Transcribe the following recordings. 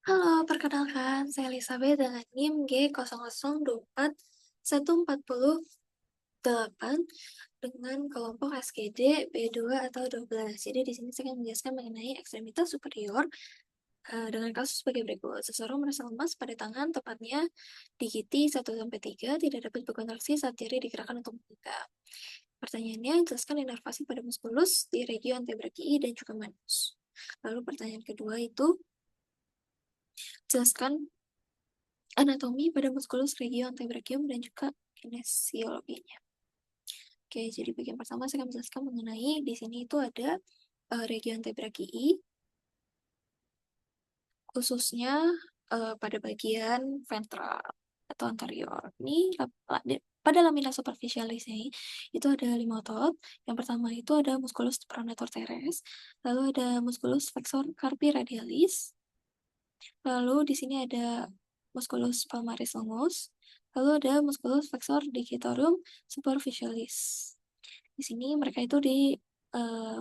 Halo, perkenalkan, saya Elizabeth dengan NIM G002140 dengan kelompok SGD B2 atau 12. Jadi di sini saya akan menjelaskan mengenai ekstremitas superior dengan kasus sebagai berikut. Seseorang merasa lemas pada tangan, tepatnya di gigi 1-3, tidak dapat berkontraksi saat jari digerakkan untuk menggenggam. Pertanyaannya, jelaskan inervasi pada muskulus di regio antebrakii dan juga manus. Lalu pertanyaan kedua itu, jelaskan anatomi pada muskulus regio antebrachium dan juga kinesiologinya. Oke, jadi bagian pertama saya akan menjelaskan mengenai di sini itu ada regio antebrachii, khususnya pada bagian ventral atau anterior. Ini pada lamina superficialis ini itu ada 5 otot. Yang pertama itu ada musculus pronator teres, lalu ada musculus flexor carpi radialis, lalu di sini ada musculus palmaris longus, lalu ada musculus flexor digitorum superficialis. Di sini mereka itu uh,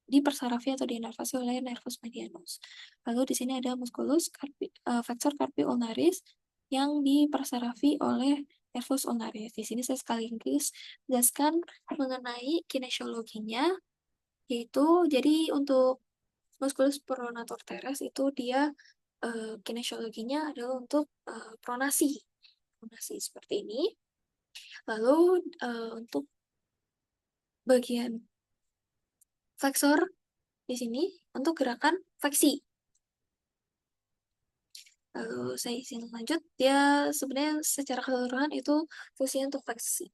dipersarafi atau diinervasi oleh nervus medianus. Lalu di sini ada musculus flexor carpi ulnaris yang dipersarafi oleh nervus ulnaris. Di sini saya sekaligus jelaskan mengenai kinesiologinya, yaitu jadi untuk musculus pronator teres itu dia kinesiologinya adalah untuk pronasi. Pronasi seperti ini. Lalu untuk bagian flexor di sini untuk gerakan fleksi. Lalu saya izin lanjut, dia sebenarnya secara keseluruhan itu fungsinya untuk fleksi.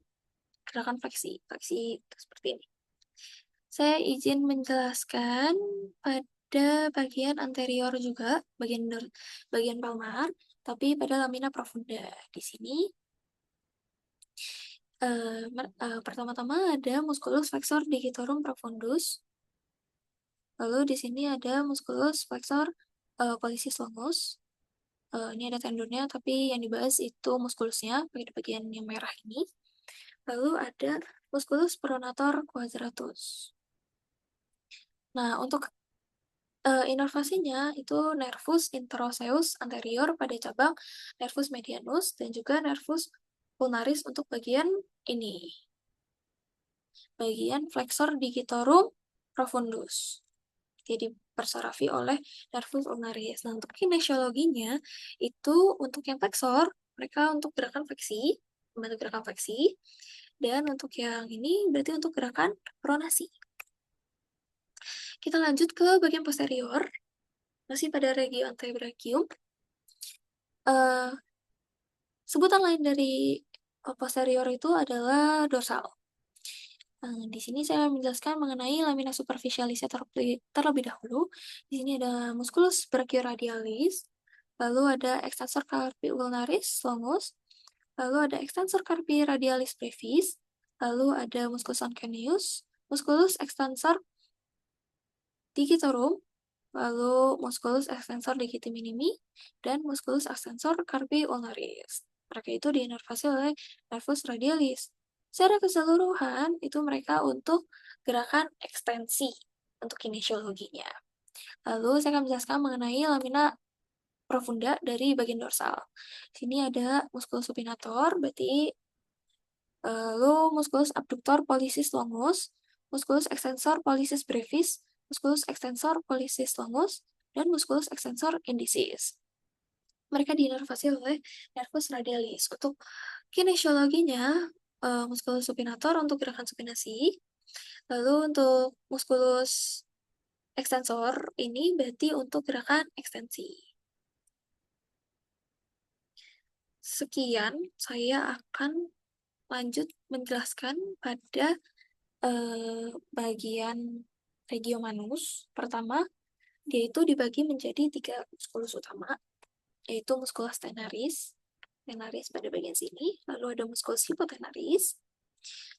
Gerakan fleksi, fleksi seperti ini. Saya izin menjelaskan pada bagian anterior juga, bagian palmar, tapi pada lamina profunda. Di sini pertama-tama ada musculus flexor digitorum profundus. Lalu di sini ada musculus flexor pollicis longus. Ini ada tendonnya, tapi yang dibahas itu muskulusnya, pada bagian yang merah ini. Lalu ada musculus pronator quadratus. Nah, untuk inervasinya itu nervus interosseus anterior pada cabang nervus medianus dan juga nervus ulnaris untuk bagian ini, bagian flexor digitorum profundus. Jadi persarafi oleh nervus ulnaris. Nah, untuk kinesiologinya itu untuk yang flexor, mereka untuk gerakan fleksi, membantu gerakan fleksi, dan untuk yang ini berarti untuk gerakan pronasi. Kita lanjut ke bagian posterior, masih pada regio antebrachium. Sebutan lain dari posterior itu adalah dorsal. Di sini saya menjelaskan mengenai lamina superficialisnya terlebih dahulu. Di sini ada musculus brachioradialis, lalu ada extensor carpi ulnaris longus, lalu ada extensor carpi radialis brevis, lalu ada musculus anconeus, musculus extensor digitorum, lalu musculus extensor digiti minimi, dan musculus extensor carpi ulnaris. Mereka itu diinervasi oleh nervus radialis. Secara keseluruhan, itu mereka untuk gerakan ekstensi untuk kinesiologinya. Lalu saya akan menjelaskan mengenai lamina profunda dari bagian dorsal. Sini ada musculus supinator, berarti lalu musculus abductor pollicis longus, musculus extensor pollicis brevis, musculus extensor pollicis longus, dan musculus extensor indicis. Mereka diinervasi oleh nervus radialis. Untuk kinesiologinya, musculus supinator untuk gerakan supinasi, lalu untuk musculus extensor ini berarti untuk gerakan ekstensi. Sekian, saya akan lanjut menjelaskan pada bagian regio manus. Pertama, dia itu dibagi menjadi 3 muskulus utama, yaitu musculus tenaris, tenaris pada bagian sini, lalu ada musculus hipotenaris,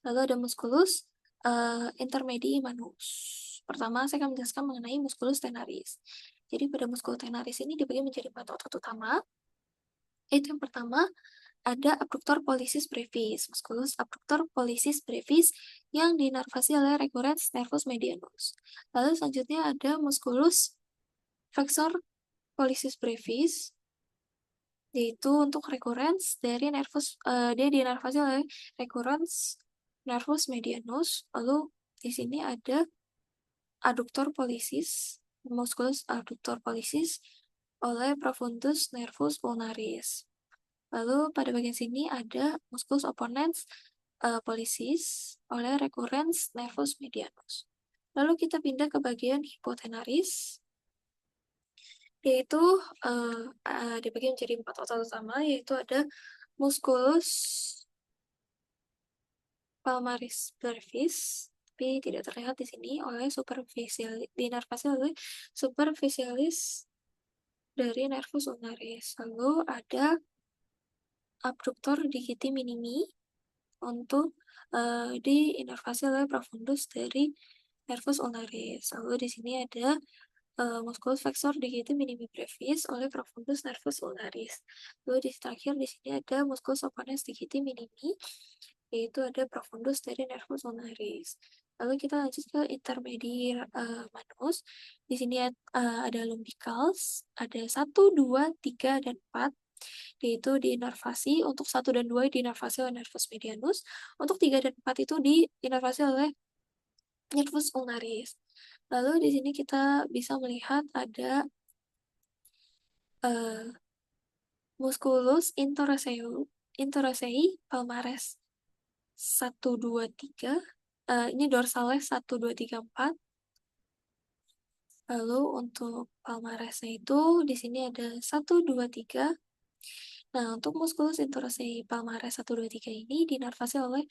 lalu ada musculus intermedii manus. Pertama, saya akan menjelaskan mengenai musculus tenaris. Jadi pada musculus tenaris ini dibagi menjadi 4 otot utama. Itu yang pertama, ada abductor pollicis brevis, musculus abductor pollicis brevis yang diinervasi oleh recurrens nervus medianus. Lalu selanjutnya ada musculus flexor pollicis brevis, yaitu untuk recurrence dari dia diinervasi oleh recurrence nervus medianus. Lalu di sini ada adductor pollicis, musculus adductor pollicis oleh profundus nervus ulnaris. Lalu pada bagian sini ada musculus opponens pollicis oleh recurrens nervus medianus. Lalu kita pindah ke bagian hipotenaris, yaitu dibagi menjadi 4 otot utama, yaitu ada musculus palmaris brevis, tapi tidak terlihat di sini oleh diinervasi oleh superficialis dari nervus ulnaris. Lalu ada abductor digiti minimi untuk diinervasi oleh profundus dari nervus ulnaris. Lalu di sini ada musculus flexor digiti minimi brevis oleh profundus nervus ulnaris. Lalu di terakhir di sini ada musculus opponens digiti minimi, yaitu ada profundus dari nervus ulnaris. Lalu kita lanjut ke intermedier manus. Di sini ada lumbicals, ada 1, 2, 3, dan 4, yaitu diinervasi. Untuk 1 dan 2 diinervasi oleh nervus medianus. Untuk 3 dan 4 itu diinervasi oleh nervus ulnaris. Lalu di sini kita bisa melihat ada musculus interosei palmares 1, 2, 3. Ini dorsalnya 1, 2, 3, 4. Lalu untuk palmaresnya itu di sini ada 1, 2, 3. Nah, untuk musculus interosei palmares 1, 2, 3 ini dinervasi oleh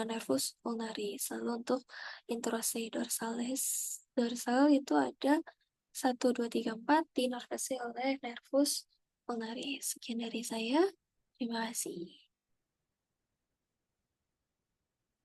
nervus ulnaris. Lalu untuk interosei dorsal itu ada 1, 2, 3, 4 dinervasi oleh nervus ulnaris. Sekian dari saya. Terima kasih.